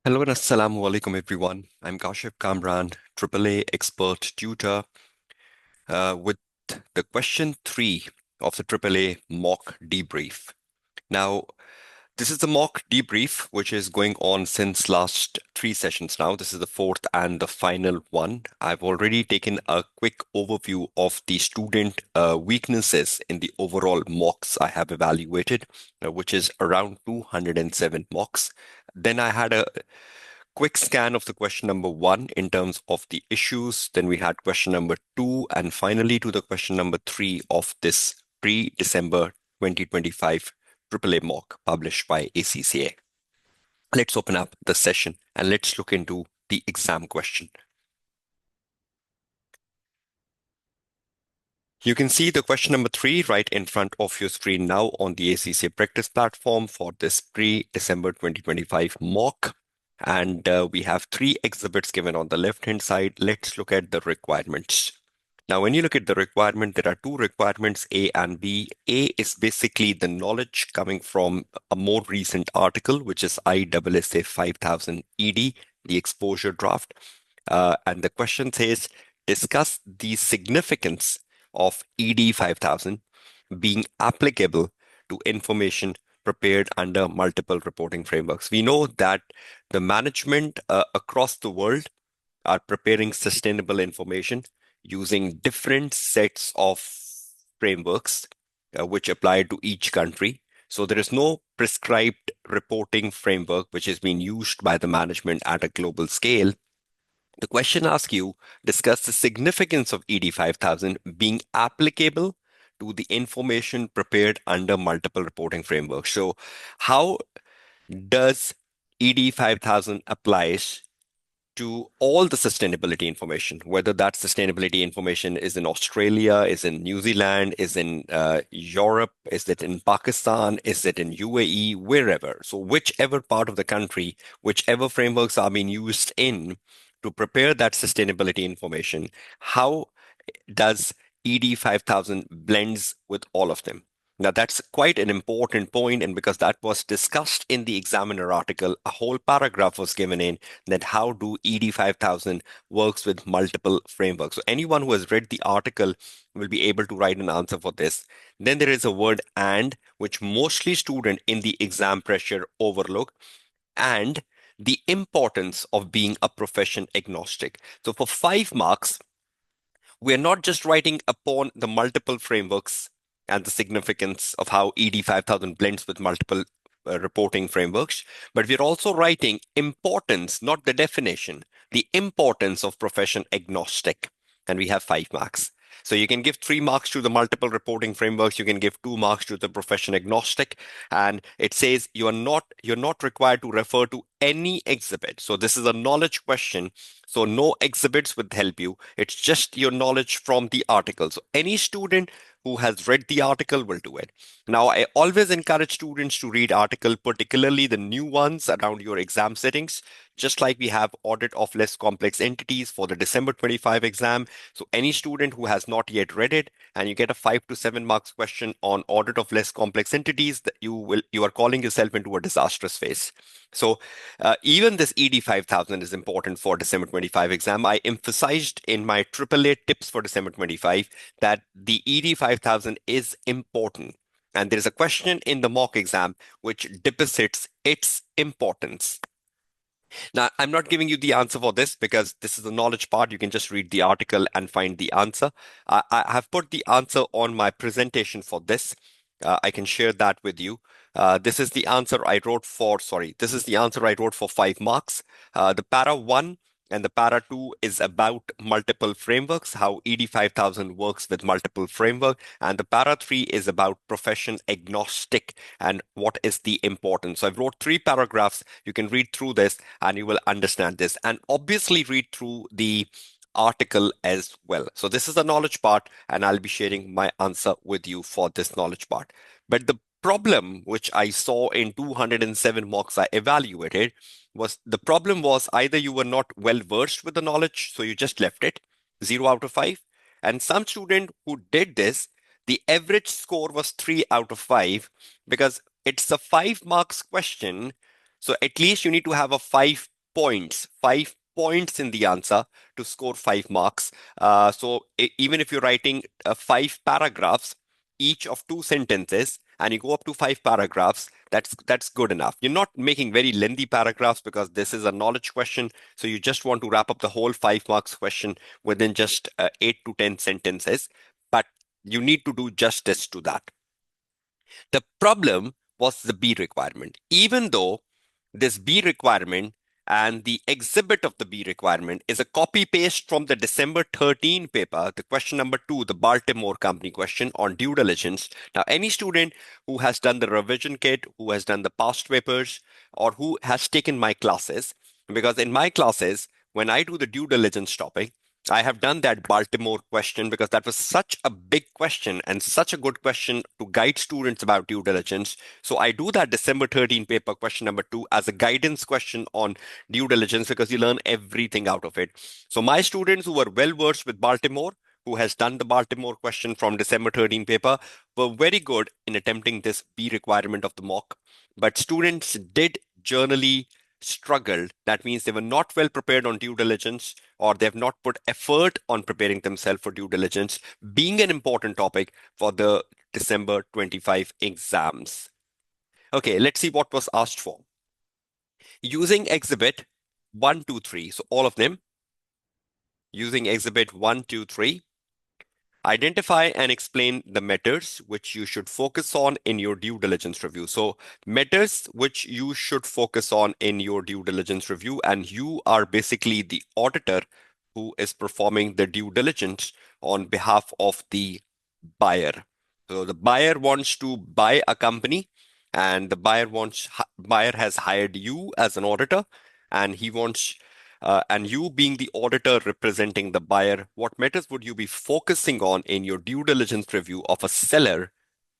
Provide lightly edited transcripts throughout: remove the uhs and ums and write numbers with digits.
Hello and assalamu alaikum everyone. I'm Kashif Kamran, AAA expert tutor, with the question 3 of the AAA mock debrief. Now, this is the mock debrief, which is going on since last 3 sessions now. This is the fourth and the final one. I've already taken a quick overview of the student weaknesses in the overall mocks I have evaluated, which is around 207 mocks. Then I had a quick scan of the question number one in terms of the issues. Then we had question number two, and finally to the question number three of this pre-December 2025 AAA mock published by ACCA. Let's open up the session and let's look into the exam question. You can see the question number three right in front of your screen now on the ACCA practice platform for this pre-December 2025 mock. And we have three exhibits given on the left-hand side. Let's look at the requirements. Now, when you look at the requirement, there are two requirements, A and B. A is basically the knowledge coming from a more recent article, which is ISSA 5000 ED, the exposure draft. And the question says, discuss the significance of ED 5000 being applicable to information prepared under multiple reporting frameworks. We know that the management across the world are preparing sustainable information using different sets of frameworks which apply to each country. So there is no prescribed reporting framework which is being used by the management at a global scale. The question asks you, discuss the significance of ED 5000 being applicable to the information prepared under multiple reporting frameworks. So how does ED 5000 applies to all the sustainability information, whether that sustainability information is in Australia, is in New Zealand, is in Europe, is it in Pakistan, is it in UAE, wherever. So whichever part of the country, whichever frameworks are being used in to prepare that sustainability information, how does ED 5000 blends with all of them? Now, that's quite an important point, and because that was discussed in the Examiner article, a whole paragraph was given in that how do ED 5000 works with multiple frameworks. So anyone who has read the article will be able to write an answer for this. Then there is a word and, which mostly student in the exam pressure overlook, and the importance of being a profession agnostic. So for 5 marks, we're not just writing upon the multiple frameworks and the significance of how ED 5000 blends with multiple reporting frameworks, but we're also writing importance, not the definition, the importance of profession agnostic. And we have 5 marks. So you can give 3 marks to the multiple reporting frameworks. You can give 2 marks to the profession agnostic. And it says you're not required to refer to any exhibit. So this is a knowledge question. So no exhibits would help you. It's just your knowledge from the article. So any student who has read the article will do it. Now, I always encourage students to read article, particularly the new ones around your exam settings, just like we have audit of less complex entities for the December 25 exam. So any student who has not yet read it and you get a 5 to 7 marks question on audit of less complex entities, that you are calling yourself into a disastrous phase. So even this ED 5000 is important for December 25 exam. I emphasized in my AAA tips for December 25 that the ED 5000 is important. And there is a question in the mock exam which deposits its importance. Now, I'm not giving you the answer for this because this is the knowledge part. You can just read the article and find the answer. I have put the answer on my presentation for this. I can share that with you. This is the answer I wrote for, sorry, this is the answer I wrote for 5 marks. The para one and the para two is about multiple frameworks, how ED 5000 works with multiple framework. And the para three is about profession agnostic and what is the importance. So I've wrote 3 paragraphs. You can read through this and you will understand this. And obviously read through the article as well. So this is the knowledge part, and I'll be sharing my answer with you for this knowledge part. But the problem which I saw in 207 mocks I evaluated was the problem was either you were not well versed with the knowledge, so you just left it, 0 out of 5. And some student who did this, the average score was 3 out of 5 because it's a 5 marks question So at least you need to have a 5 points in the answer to score 5 marks. So even if you're writing 5 paragraphs, each of 2 sentences, and you go up to 5 paragraphs, that's good enough. You're not making very lengthy paragraphs because this is a knowledge question. So you just want to wrap up the whole 5 marks question within just 8 to 10 sentences. But you need to do justice to that. The problem was the B requirement. Even though this B requirement and the exhibit of the B requirement is a copy paste from the December 13 paper, the question number 2, the Baltimore Company question on due diligence. Now, any student who has done the revision kit, who has done the past papers, or who has taken my classes, because in my classes, when I do the due diligence topic, I have done that Baltimore question because that was such a big question and such a good question to guide students about due diligence. So I do that December 13 paper question number 2 as a guidance question on due diligence because you learn everything out of it. So my students who were well versed with Baltimore, who has done the Baltimore question from December 13 paper, were very good in attempting this B requirement of the mock. But students did generally struggled. That means they were not well prepared on due diligence or they have not put effort on preparing themselves for due diligence, being an important topic for the December 25 exams. Okay, let's see what was asked for. Using exhibit 1, 2, 3, so all of them, using exhibit 1, 2, 3, identify and explain the matters which you should focus on in your due diligence review. So matters which you should focus on in your due diligence review, and you are basically the auditor who is performing the due diligence on behalf of the buyer. So the buyer wants to buy a company and the buyer has hired you as an auditor and he wants and you being the auditor representing the buyer, what matters would you be focusing on in your due diligence review of a seller?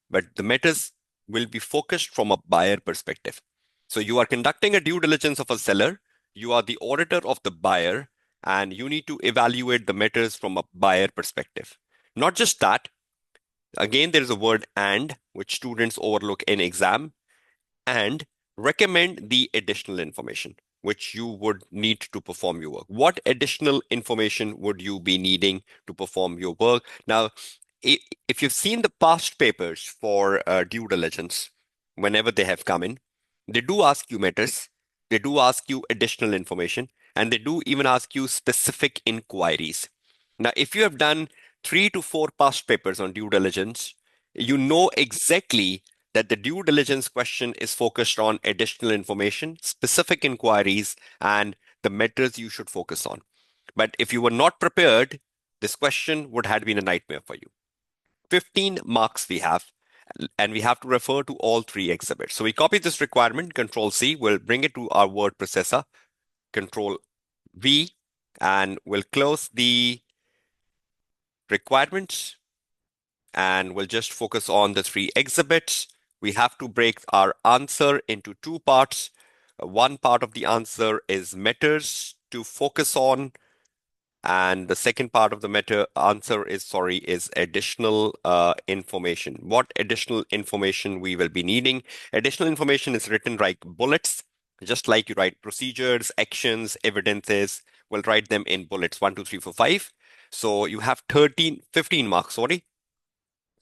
But the matters will be focused from a buyer perspective. So you are conducting a due diligence of a seller, you are the auditor of the buyer, and you need to evaluate the matters from a buyer perspective. Not just that, again, there is a word and, which students overlook in exam, and recommend the additional information which you would need to perform your work. What additional information would you be needing to perform your work? Now, if you've seen the past papers for due diligence, whenever they have come in, they do ask you matters, they do ask you additional information, and they do even ask you specific inquiries. Now, if you have done 3 to 4 past papers on due diligence, you know exactly that the due diligence question is focused on additional information, specific inquiries, and the matters you should focus on. But if you were not prepared, this question would have been a nightmare for you. 15 marks we have, and we have to refer to all 3 exhibits. So we copy this requirement, Control C, we'll bring it to our word processor, Control V, and we'll close the requirements and we'll just focus on the 3 exhibits. We have to break our answer into 2 parts. One part of the answer is matters to focus on, and the second part of the answer is additional information. What additional information we will be needing? Additional information is written like bullets, just like you write procedures, actions, evidences. We'll write them in bullets, 1, 2, 3, 4, 5. So you have 15 marks, sorry.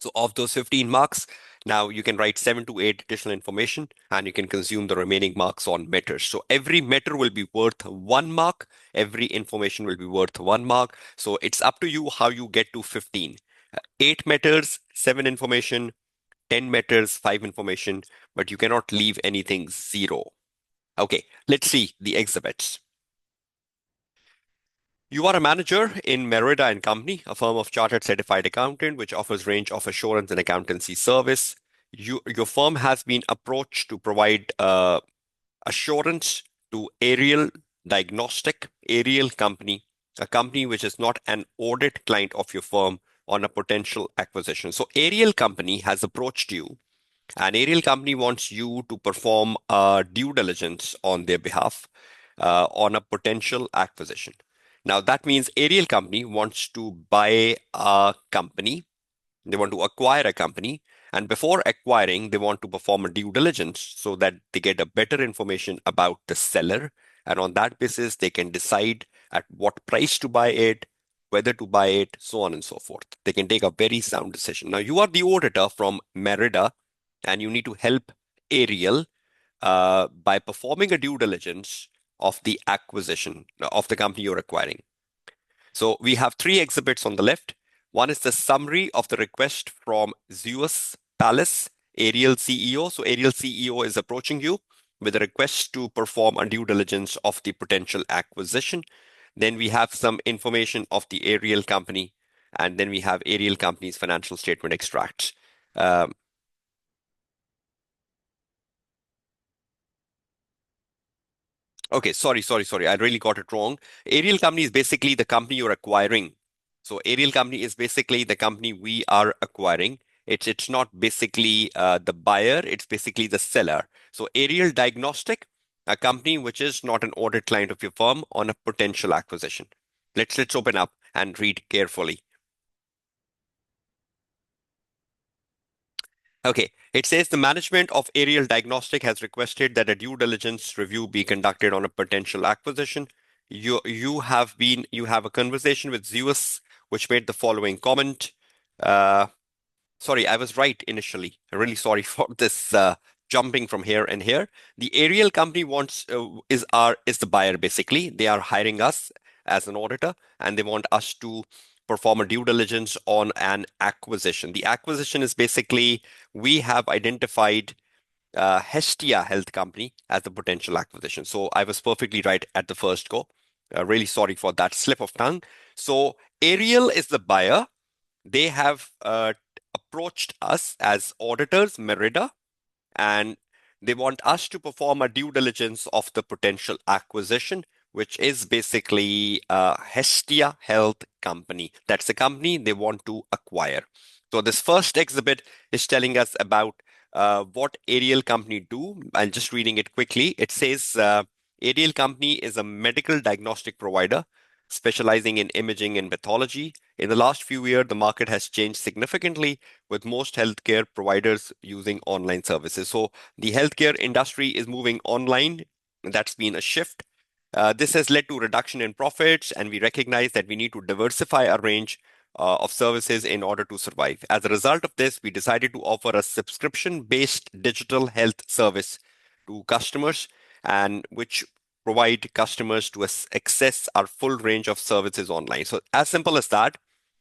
So of those 15 marks, now you can write 7 to 8 additional information and you can consume the remaining marks on matters. So every matter will be worth 1 mark. Every information will be worth 1 mark. So it's up to you how you get to 15. 8 matters, 7 information, 10 matters, 5 information, but you cannot leave anything 0. Okay, let's see the exhibits. You are a manager in Merida and Company, a firm of chartered certified accountant which offers range of assurance and accountancy service. Your firm has been approached to provide assurance to Ariel Diagnostic, Ariel Company, a company which is not an audit client of your firm on a potential acquisition. So Ariel Company has approached you and Ariel Company wants you to perform due diligence on their behalf on a potential acquisition. Now, that means Ariel Company wants to buy a company. They want to acquire a company. And before acquiring, they want to perform a due diligence so that they get a better information about the seller. And on that basis, they can decide at what price to buy it, whether to buy it, so on and so forth. They can take a very sound decision. Now, you are the auditor from Merida, and you need to help Ariel by performing a due diligence of the acquisition of the company you're acquiring. So we have three exhibits on the left. One is the summary of the request from Zeus Palace, Ariel CEO. So Ariel CEO is approaching you with a request to perform a due diligence of the potential acquisition. Then we have some information of the Ariel company, and then we have Ariel company's financial statement extracts. Um, Okay, sorry. I really got it wrong. Ariel company is basically the company you're acquiring. So Ariel company is basically the company we are acquiring. It's not basically the buyer, it's basically the seller. So Ariel Diagnostic, a company which is not an audit client of your firm on a potential acquisition. Let's open up and read carefully. Okay, it says the management of Ariel Diagnostic has requested that a due diligence review be conducted on a potential acquisition. You have a conversation with Zeus, which made the following comment. Uh, Sorry, I was right initially. Really sorry for this jumping from here and here. The Ariel company wants is the buyer basically. They are hiring us as an auditor, and they want us to perform a due diligence on an acquisition. The acquisition is basically we have identified Hestia Health Company as the potential acquisition. So I was perfectly right at the first go. Really sorry for that slip of tongue. So Ariel is the buyer. They have approached us as auditors, Merida, and they want us to perform a due diligence of the potential acquisition, which is basically Hestia Health Company. That's the company they want to acquire. So this first exhibit is telling us about what Ariel Company do. I'm just reading it quickly. It says Ariel Company is a medical diagnostic provider specializing in imaging and pathology. In the last few years, the market has changed significantly with most healthcare providers using online services. So the healthcare industry is moving online. That's been a shift. This has led to reduction in profits, and we recognize that we need to diversify our range of services in order to survive. As a result of this, we decided to offer a subscription-based digital health service to customers, and which provide customers to access our full range of services online. So as simple as that,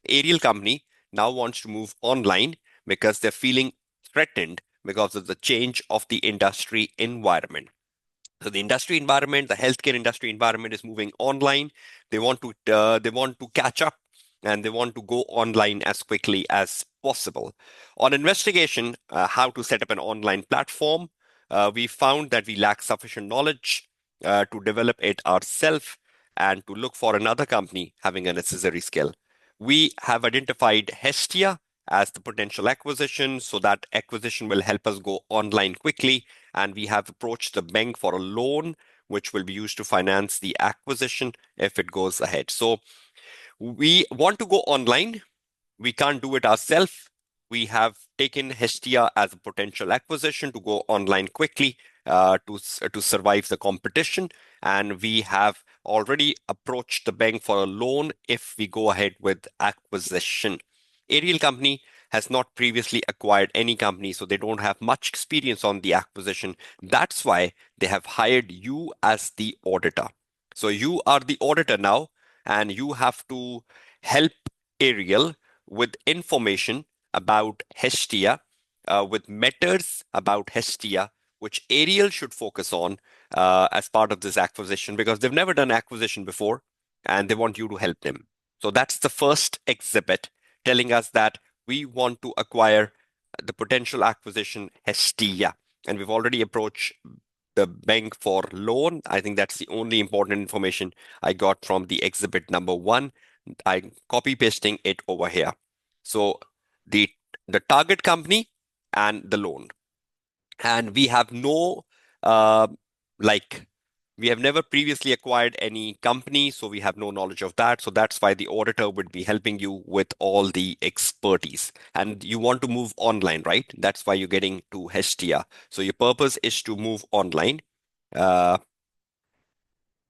Ariel company now wants to move online because they're feeling threatened because of the change of the industry environment. So the industry environment, the healthcare industry environment is moving online. They want to catch up, and they want to go online as quickly as possible. On investigation, how to set up an online platform, we found that we lack sufficient knowledge to develop it ourselves and to look for another company having a necessary skill. We have identified Hestia as the potential acquisition, so that acquisition will help us go online quickly, and we have approached the bank for a loan which will be used to finance the acquisition if it goes ahead. So we want to go online. We can't do it ourselves. We have taken Hestia as a potential acquisition to go online quickly to survive the competition, and we have already approached the bank for a loan if we go ahead with acquisition. Ariel company has not previously acquired any company, so they don't have much experience on the acquisition. That's why they have hired you as the auditor. So you are the auditor now, and you have to help Ariel with information about Hestia, with matters about Hestia, which Ariel should focus on as part of this acquisition because they've never done acquisition before, and they want you to help them. So that's the first exhibit telling us that we want to acquire the potential acquisition Hestia, and we've already approached the bank for loan. I think that's the only important information I got from the exhibit number one. I'm copy pasting it over here. So the the target company and the loan, and we have no uh, like We have never previously acquired any company, so we have no knowledge of that. So that's why the auditor would be helping you with all the expertise. And you want to move online, right? That's why you're getting to Hestia. So your purpose is to move online. Uh,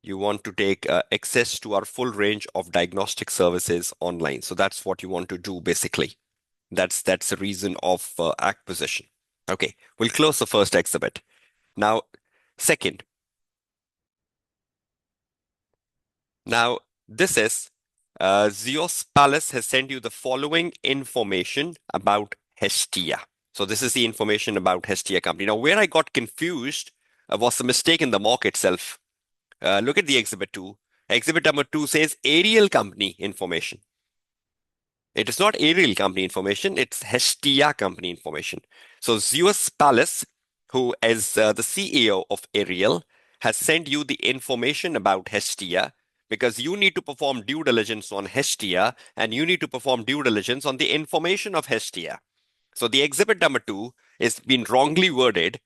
you want to take access to our full range of diagnostic services online. So that's what you want to do, basically. That's the reason of acquisition. Okay, we'll close the first exhibit. Now, second. Now, this is Zeus Palace has sent you the following information about Hestia. So this is the information about Hestia company. Now, where I got confused was the mistake in the mock itself. Look at the exhibit 2. Exhibit number 2 says Ariel company information. It is not Ariel company information, it's Hestia company information. So Zeus Palace, who is the CEO of Ariel, has sent you the information about Hestia because you need to perform due diligence on Hestia and you need to perform due diligence on the information of Hestia. So the exhibit number 2 is been wrongly worded.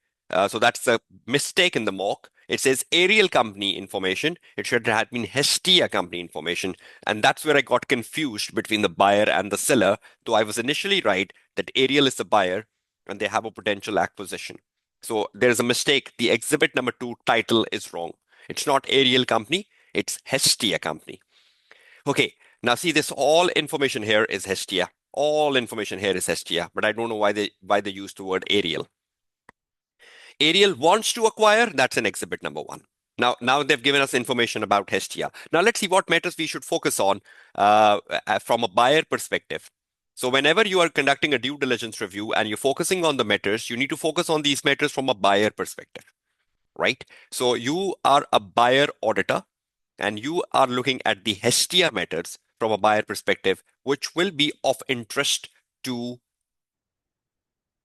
So that's a mistake in the mock. It says Ariel company information. It should have been Hestia company information. And that's where I got confused between the buyer and the seller, though I was initially right that Ariel is the buyer and they have a potential acquisition. So there's a mistake. The exhibit number 2 title is wrong. It's not Ariel company, it's Hestia company. Okay, now see this all information here is Hestia. All information here is Hestia, but I don't know why they use the word Ariel. Ariel wants to acquire, that's an exhibit number 1. Now they've given us information about Hestia. Now let's see what matters we should focus on from a buyer perspective. So whenever you are conducting a due diligence review and you're focusing on the matters, you need to focus on these matters from a buyer perspective, right? So you are a buyer auditor and you are looking at the Hestia matters from a buyer perspective, which will be of interest to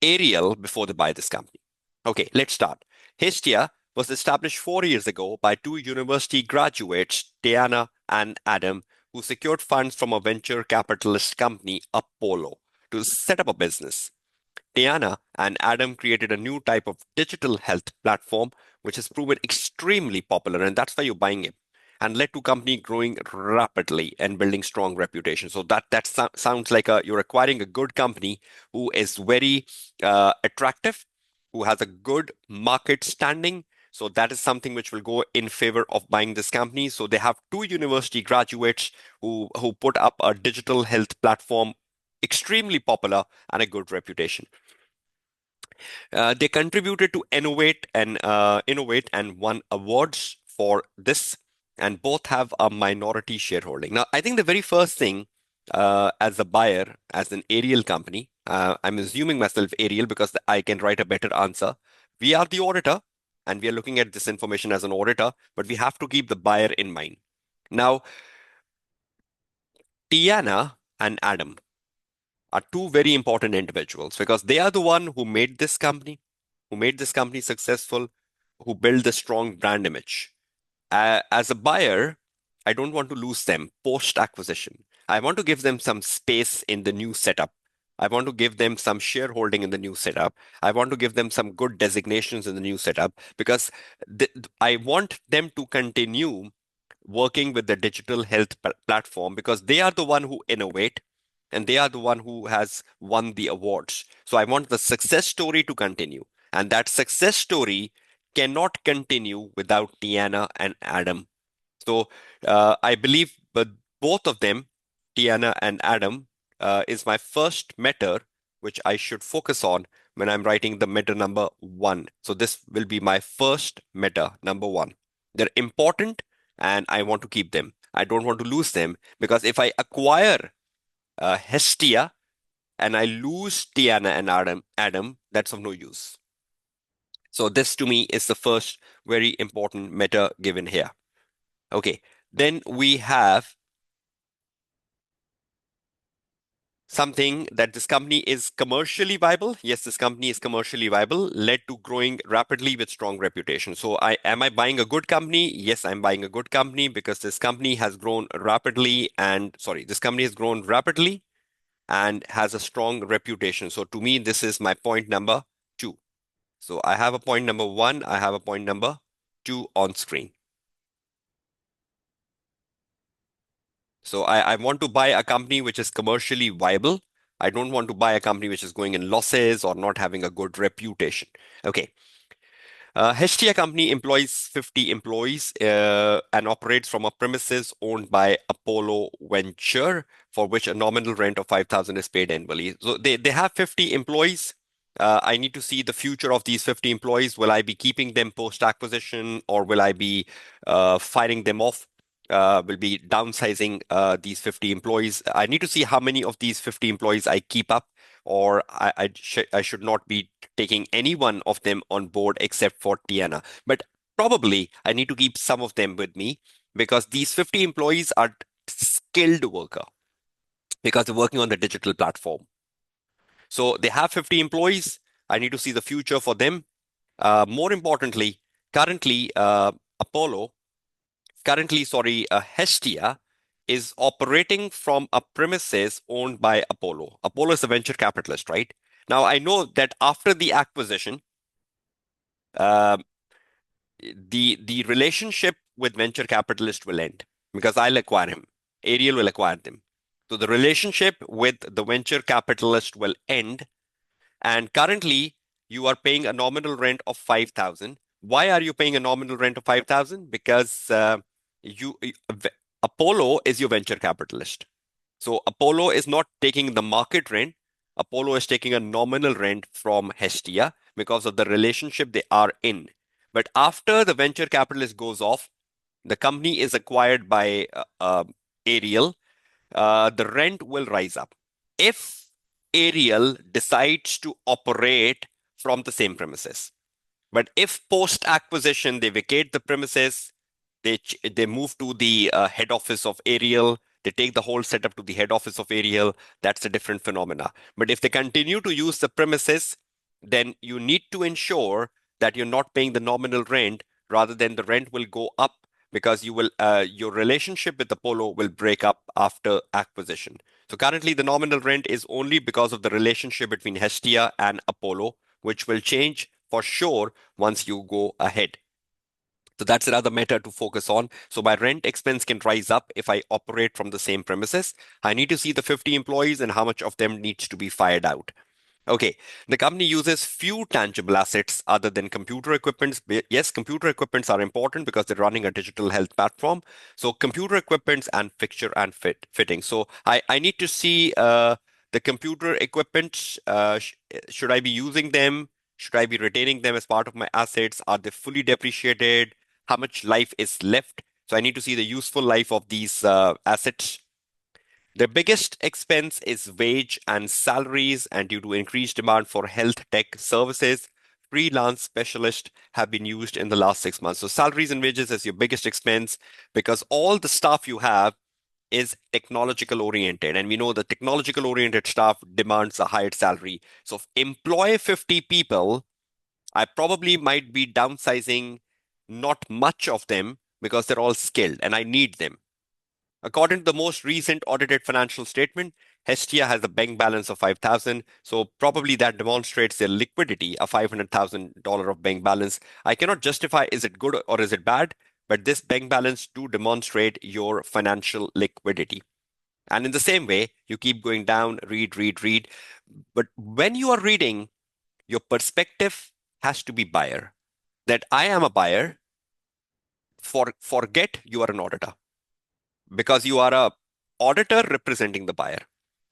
Ariel before they buy this company. Okay, let's start. Hestia was established 4 years ago by two university graduates, Diana and Adam, who secured funds from a venture capitalist company, Apollo, to set up a business. Diana and Adam created a new type of digital health platform, which has proven extremely popular, and that's why you're buying it, and led to company growing rapidly and building strong reputation. So that sounds like you're acquiring a good company who is very attractive, who has a good market standing. So that is something which will go in favor of buying this company. So they have two university graduates who put up a digital health platform extremely popular and a good reputation. They contributed to innovate and won awards for this, and both have a minority shareholding. Now, I think the very first thing, as a buyer, as an Ariel company, I'm assuming myself Ariel because I can write a better answer. We are the auditor, and we are looking at this information as an auditor, but we have to keep the buyer in mind. Now, Tiana and Adam are two very important individuals because they are the one who made this company successful, who built the strong brand image. As a buyer, I don't want to lose them post acquisition. I want to give them some space in the new setup. I want to give them some shareholding in the new setup. I want to give them some good designations in the new setup because I want them to continue working with the digital health platform because they are the one who innovate and they are the one who has won the awards. So I want the success story to continue. And that success story cannot continue without Tiana and Adam. So I believe but both of them, Tiana and Adam, is my first meta, which I should focus on when I'm writing the meta number 1. So this will be my first meta number 1. They're important and I want to keep them. I don't want to lose them because if I acquire Hestia and I lose Tiana and Adam, that's of no use. So this to me is the first very important meta given here. Okay, then we have something that this company is commercially viable. Yes, this company is commercially viable, led to growing rapidly with strong reputation. So am I buying a good company? Yes, I'm buying a good company because this company has grown rapidly this company has grown rapidly and has a strong reputation. So to me, this is my point number 2. So I have a point number 1, I have a point number 2 on screen. So I want to buy a company which is commercially viable. I don't want to buy a company which is going in losses or not having a good reputation. Okay. Hestia company employs 50 employees and operates from a premises owned by Apollo Venture, for which a nominal rent of 5,000 is paid annually. So they have 50 employees. I need to see the future of these 50 employees. Will I be keeping them post-acquisition, or will I be firing them off? Will be downsizing these 50 employees. I need to see how many of these 50 employees I keep up, or I should not be taking any one of them on board except for Tiana. But probably I need to keep some of them with me because these 50 employees are skilled worker because they're working on the digital platform. So they have 50 employees. I need to see the future for them. More importantly, currently Apollo, Hestia is operating from a premises owned by Apollo. Apollo is a venture capitalist, right? Now I know that after the acquisition, uh, the relationship with venture capitalist will end because I'll acquire him. Ariel will acquire them. So the relationship with the venture capitalist will end. And currently, you are paying a nominal rent of 5,000. Why are you paying a nominal rent of 5,000? Because you Apollo is your venture capitalist. So Apollo is not taking the market rent. Apollo is taking a nominal rent from Hestia because of the relationship they are in. But after the venture capitalist goes off, the company is acquired by Ariel, the rent will rise up. If Ariel decides to operate from the same premises, but if post acquisition they vacate the premises, they move to the head office of Ariel, they take the whole setup to the head office of Ariel, that's a different phenomena. But if they continue to use the premises, then you need to ensure that you're not paying the nominal rent, rather than the rent will go up because your relationship with Apollo will break up after acquisition. So currently the nominal rent is only because of the relationship between Hestia and Apollo, which will change for sure once you go ahead. So that's another matter to focus on. So my rent expense can rise up if I operate from the same premises. I need to see the 50 employees and how much of them needs to be fired out. Okay, the company uses few tangible assets other than computer equipments. Yes, computer equipments are important because they're running a digital health platform. So computer equipments and fixture and fitting. So I need to see the computer equipment. Should I be using them? Should I be retaining them as part of my assets? Are they fully depreciated? How much life is left? So I need to see the useful life of these assets. The biggest expense is wage and salaries, and due to increased demand for health tech services, freelance specialists have been used in the last 6 months. So salaries and wages is your biggest expense because all the staff you have is technological oriented. And we know the technological oriented staff demands a higher salary. So if employ 50 people, I probably might be downsizing not much of them because they're all skilled and I need them. According to the most recent audited financial statement, Hestia has a bank balance of 5,000. So probably that demonstrates their liquidity, a $500,000 of bank balance. I cannot justify is it good or is it bad, but this bank balance do demonstrate your financial liquidity. And in the same way, you keep going down, read, read, read. But when you are reading, your perspective has to be buyer. That I am a buyer. Forget you are an auditor because you are a auditor representing the buyer.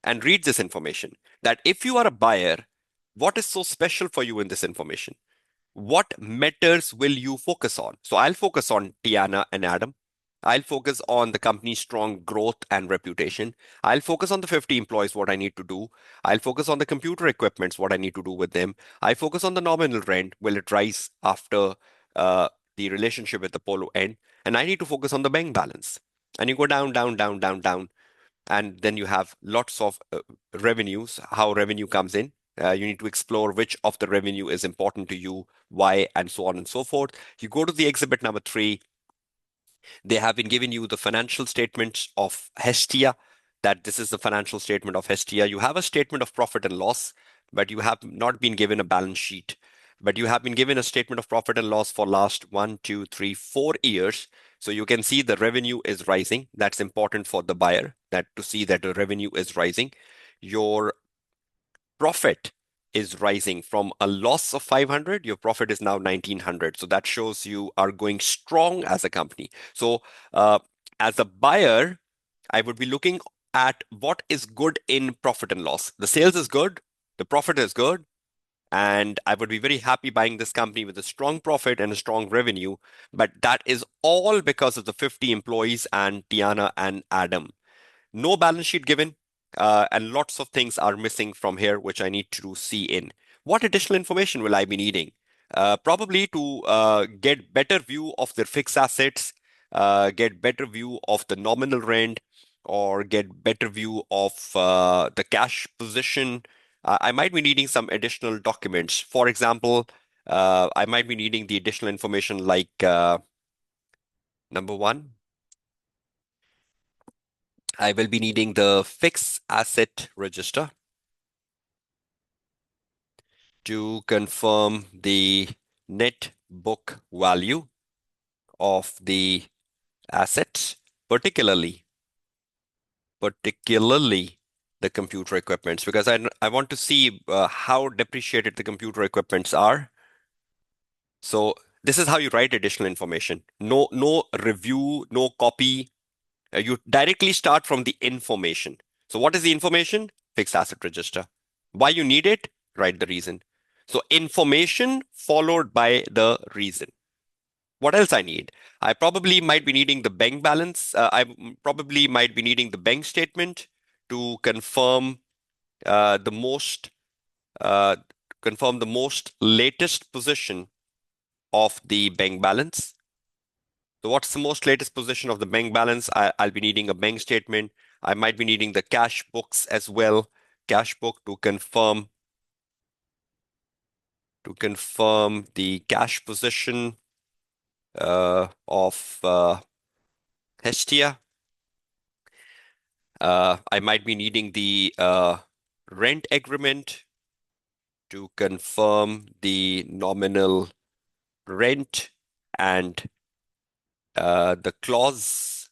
And read this information that if you are a buyer, what is so special for you in this information? What matters will you focus on? So I'll focus on Tiana and Adam. I'll focus on the company's strong growth and reputation. I'll focus on the 50 employees, what I need to do. I'll focus on the computer equipments, what I need to do with them. I focus on the nominal rent. Will it rise after uh, the relationship with Apollo end? And I need to focus on the bank balance. And you go down, down, down, down, down, and then you have lots of revenues, how revenue comes in. You need to explore which of the revenue is important to you, why, and so on and so forth. You go to the exhibit number 3. They have been giving you the financial statements of Hestia, that this is the financial statement of Hestia. You have a statement of profit and loss, but you have not been given a balance sheet. But you have been given a statement of profit and loss for last 1, 2, 3, 4 years. So you can see the revenue is rising. That's important for the buyer, that to see that the revenue is rising. Your profit is rising from a loss of 500, your profit is now 1900. So that shows you are going strong as a company. So uh, as a buyer, I would be looking at what is good in profit and loss. The sales is good, the profit is good, and I would be very happy buying this company with a strong profit and a strong revenue. But that is all because of the 50 employees and Tiana and Adam. No balance sheet given, and lots of things are missing from here, which I need to see in. What additional information will I be needing? Probably to get better view of their fixed assets, get better view of the nominal rent, or get better view of the cash position. I might be needing some additional documents. For example, I might be needing the additional information like number one, I will be needing the fixed asset register to confirm the net book value of the assets, particularly the computer equipments, because I want to see how depreciated the computer equipments are. So this is how you write additional information. No review, no copy. You directly start from the information. So what is the information? Fixed asset register. Why you need it? Write the reason. So information followed by the reason. What else I need? I probably might be needing the bank balance. Probably might be needing the bank statement to uh, the most uh, confirm the most latest position of the bank balance. So what's the most latest position of the bank balance? I'll be needing a bank statement. I might be needing the cash books as well. Cash book to confirm the cash position of Hestia. I might be needing the rent agreement to confirm the nominal rent and the clause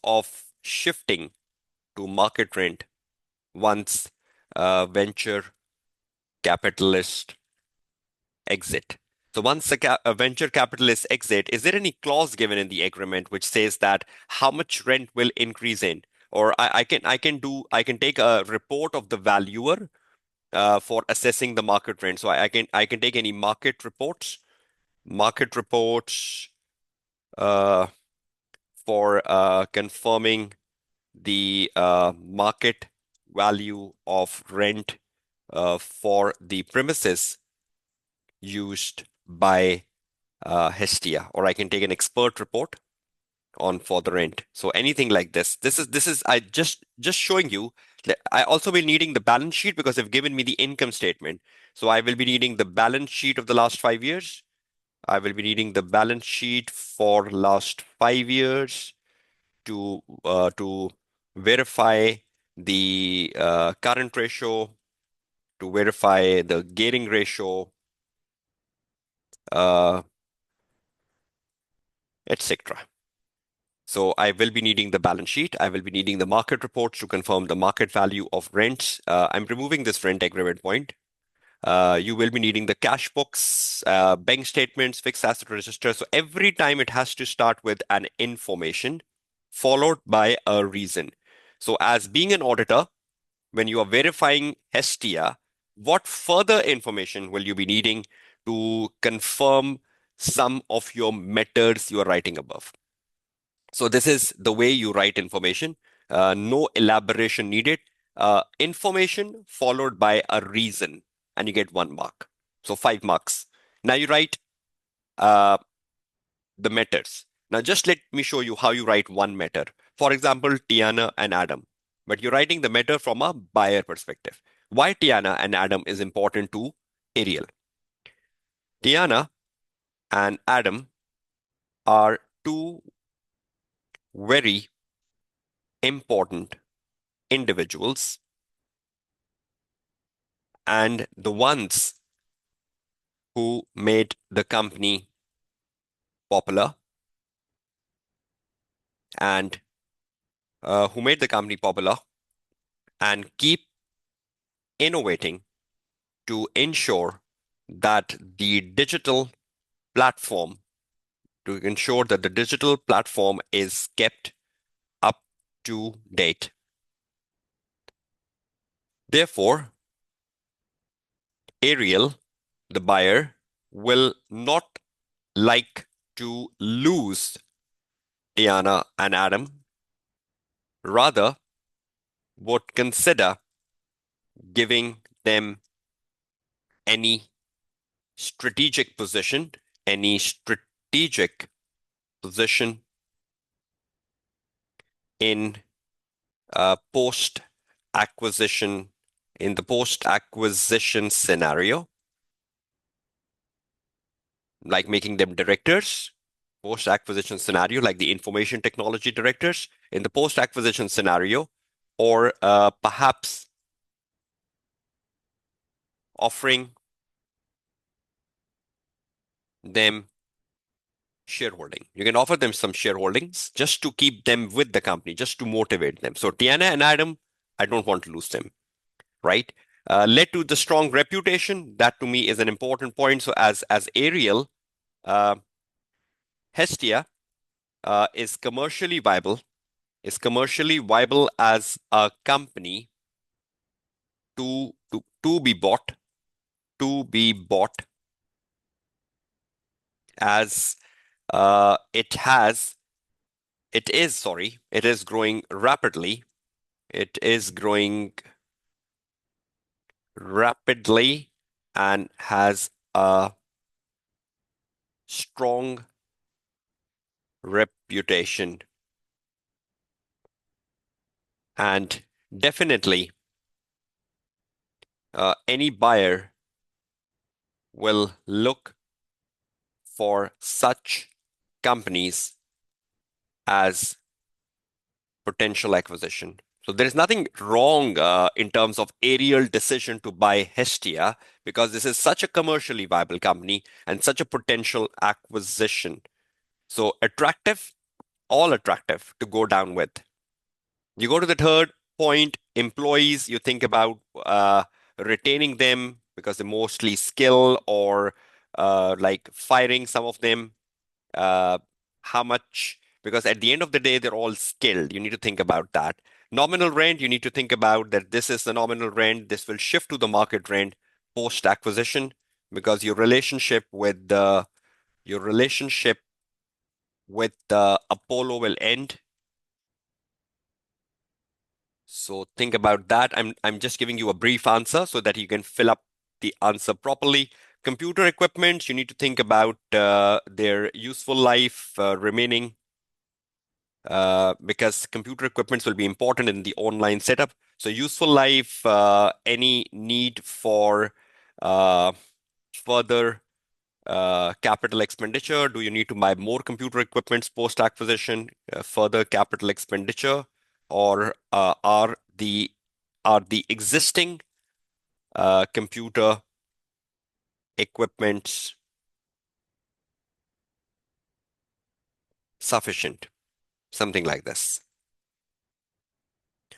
of shifting to market rent once venture capitalist exit. So once a venture capitalist exit, is there any clause given in the agreement which says that how much rent will increase in? Or I can take a report of the valuer for assessing the market rent. So I can take any market reports uh, for confirming the market value of rent for the premises used by Hestia, or I can take an expert report on for the rent. So anything like this. This is I just showing you that I also will needing the balance sheet because they've given me the income statement. So I will be needing the balance sheet of the last 5 years. I will be needing the balance sheet for last 5 years to verify the current ratio, to verify the gearing ratio, uh, etc. So I will be needing the balance sheet. I will be needing the market reports to confirm the market value of rents. I'm removing this rent agreement point. You will be needing the cash books, bank statements, fixed asset register. So every time it has to start with an information followed by a reason. So as being an auditor, when you are verifying Hestia, what further information will you be needing to confirm some of your methods you are writing above? So this is the way you write information. No elaboration needed. Information followed by a reason, and you get 1 mark. So 5 marks. Now you write uh, the methods. Now just let me show you how you write one method. For example, Tiana and Adam. But you're writing the method from a buyer perspective. Why Tiana and Adam is important to Ariel? Tiana and Adam are two very important individuals and the ones who made the company popular and who made the company popular and keep innovating to ensure that the digital platform, to ensure that the digital platform is kept up to date. Therefore, Ariel, the buyer, will not like to lose Diana and Adam, rather would consider giving them any strategic position, any strategic position in post acquisition, in the post acquisition scenario, like making them directors, post acquisition scenario, like the information technology directors in the post acquisition scenario, or perhaps offering them shareholding. You can offer them some shareholdings just to keep them with the company, just to motivate them. So Tiana and Adam, I don't want to lose them, right? Led to the strong reputation. That to me is an important point. So as Ariel, uh, Hestia is commercially viable as a company to be bought, to be bought as it is growing rapidly. It is growing rapidly and has a strong reputation. And definitely, any buyer will look for such companies as potential acquisition. So there is nothing wrong in terms of Ariel decision to buy Hestia because this is such a commercially viable company and such a potential acquisition. So attractive, all attractive to go down with. You go to the third point, employees, you think about retaining them because they're mostly skill or like firing some of them. Uh, how much? Because at the end of the day, they're all skilled. You need to think about that. Nominal rent, you need to think about that this is the nominal rent. This will shift to the market rent post acquisition because your relationship with Apollo will end. So think about that. I'm just giving you a brief answer so that you can fill up the answer properly. Computer equipment, you need to think about their useful life remaining because computer equipments will be important in the online setup. So useful life, any need for uh, further capital expenditure? Do you need to buy more computer equipments post acquisition, further capital expenditure, or are the existing computer equipments sufficient? Something like this,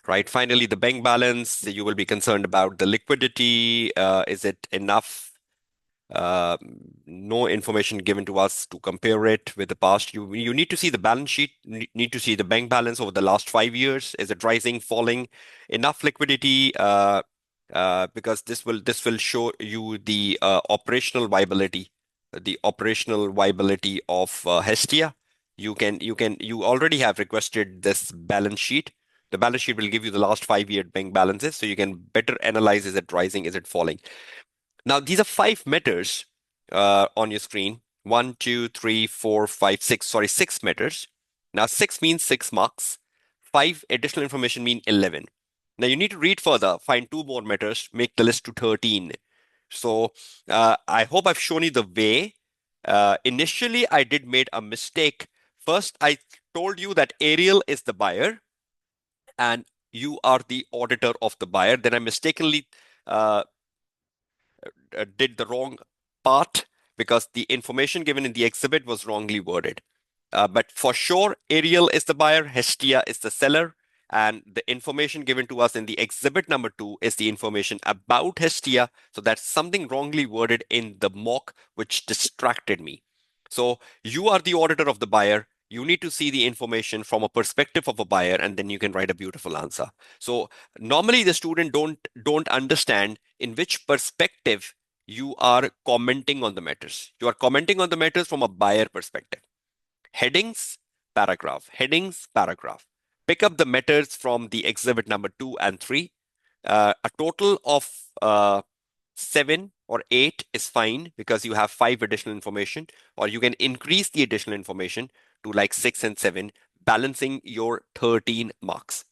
right? Finally, the bank balance, you will be concerned about the liquidity. Is it enough? uh, no information given to us to compare it with the past. You need to see the balance sheet, need to see the bank balance over the last 5 years. Is it rising, falling? Enough liquidity, because this will show you the operational viability of Hestia. You already have requested this balance sheet. The balance sheet will give you the last 5 year bank balances, so you can better analyze: is it rising, is it falling? Now, these are five meters on your screen. One, two, three, four, five, six. Sorry, 6 meters. Now, six means 6 marks. Five additional information mean 11. Now, you need to read further, find two more meters, make the list to 13. So, I hope I've shown you the way. Initially, I did made a mistake. First, I told you that Ariel is the buyer and you are the auditor of the buyer. Then I mistakenly uh, did the wrong part because the information given in the exhibit was wrongly worded. But for sure, Ariel is the buyer, Hestia is the seller, and the information given to us in the exhibit number 2 is the information about Hestia. So that's something wrongly worded in the mock, which distracted me. So you are the auditor of the buyer. You need to see the information from a perspective of a buyer, and then you can write a beautiful answer. So normally the student don't understand in which perspective you are commenting on the matters. You are commenting on the matters from a buyer perspective. Headings, paragraph. Headings, paragraph. Pick up the matters from the exhibit number 2 and 3. A total of 7 or 8 is fine because you have 5 additional information, or you can increase the additional information to like 6 and 7, balancing your 13 marks.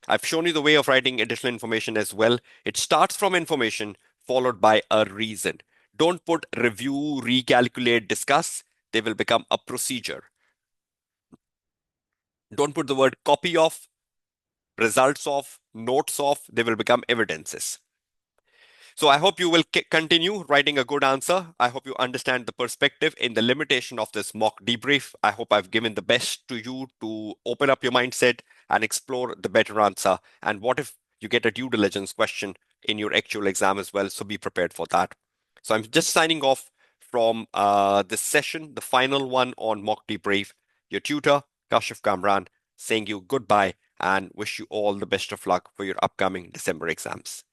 I've shown you the way of writing additional information as well. It starts from information followed by a reason. Don't put review, recalculate, discuss. They will become a procedure. Don't put the word copy of, results of, notes of. They will become evidences. So I hope you will continue writing a good answer. I hope you understand the perspective in the limitation of this mock debrief. I hope I've given the best to you to open up your mindset and explore the better answer. And what if you get a due diligence question in your actual exam as well? So be prepared for that. So I'm just signing off from this session, the final one on mock debrief. Your tutor, Kashif Kamran, saying you goodbye and wish you all the best of luck for your upcoming December exams.